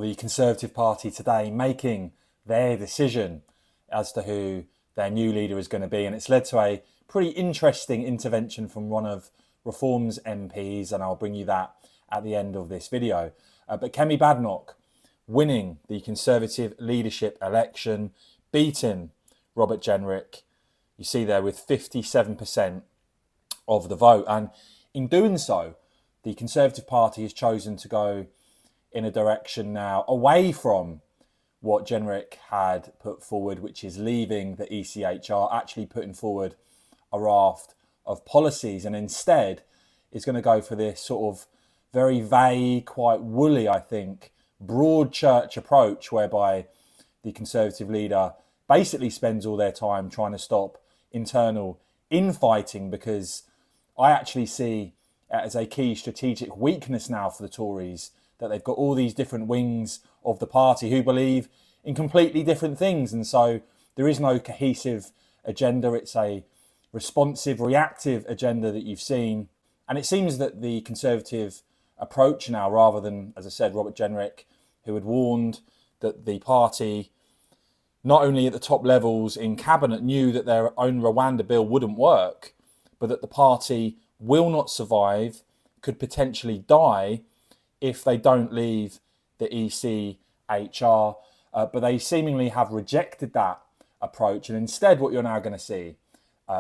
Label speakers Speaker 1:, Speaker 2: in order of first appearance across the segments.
Speaker 1: The Conservative Party today making their decision as to who their new leader is going to be, and it's led to a pretty interesting intervention from one of Reform's MPs, and I'll bring you that at the end of this video. But Kemi Badenoch winning the Conservative leadership election, beating Robert Jenrick, you see there, with 57% of the vote. And in doing so, the Conservative Party has chosen to go in a direction now away from what Jenrick had put forward, which is leaving the ECHR, actually putting forward a raft of policies, and instead is going to go for this sort of very vague, quite woolly, I think, broad church approach, whereby the Conservative leader basically spends all their time trying to stop internal infighting, because I actually see it as a key strategic weakness now for the Tories that they've got all these different wings of the party who believe in completely different things. And so there is no cohesive agenda. It's a responsive, reactive agenda that you've seen. And it seems that the Conservative approach now, rather than, as I said, Robert Jenrick, who had warned that the party, not only at the top levels in cabinet, knew that their own Rwanda bill wouldn't work, but that the party will not survive, could potentially die if they don't leave the ECHR. But they seemingly have rejected that approach. And instead, what you're now going to see,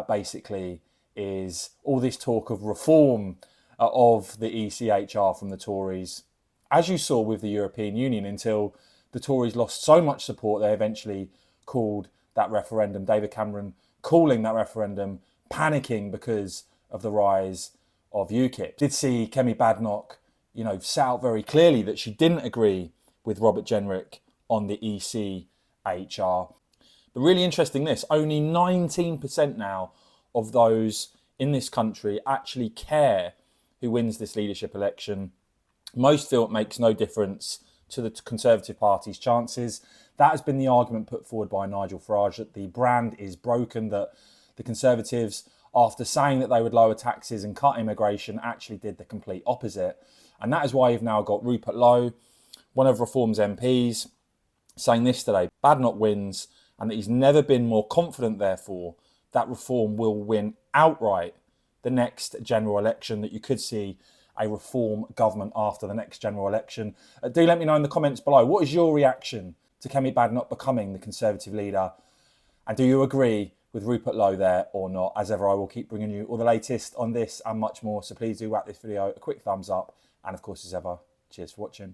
Speaker 1: basically, is all this talk of reform of the ECHR from the Tories, as you saw with the European Union, until the Tories lost so much support, they eventually called that referendum, David Cameron calling that referendum, panicking because of the rise of UKIP. Did see Kemi Badenoch, set out very clearly that she didn't agree with Robert Jenrick on the ECHR. But really interesting this, only 19% now of those in this country actually care who wins this leadership election. Most feel it makes no difference to the Conservative Party's chances. That has been the argument put forward by Nigel Farage, that the brand is broken, that the Conservatives, after saying that they would lower taxes and cut immigration, actually did the complete opposite. And that is why you've now got Rupert Lowe, one of Reform's MPs, saying this today: Badenoch wins, and that he's never been more confident, therefore, that Reform will win outright the next general election, that you could see a Reform government after the next general election. Do let me know in the comments below, what is your reaction to Kemi Badenoch becoming the Conservative leader? And do you agree with Rupert Lowe there or not? As ever, I will keep bringing you all the latest on this and much more. So please do whack this video a quick thumbs up. And of course, as ever, cheers for watching.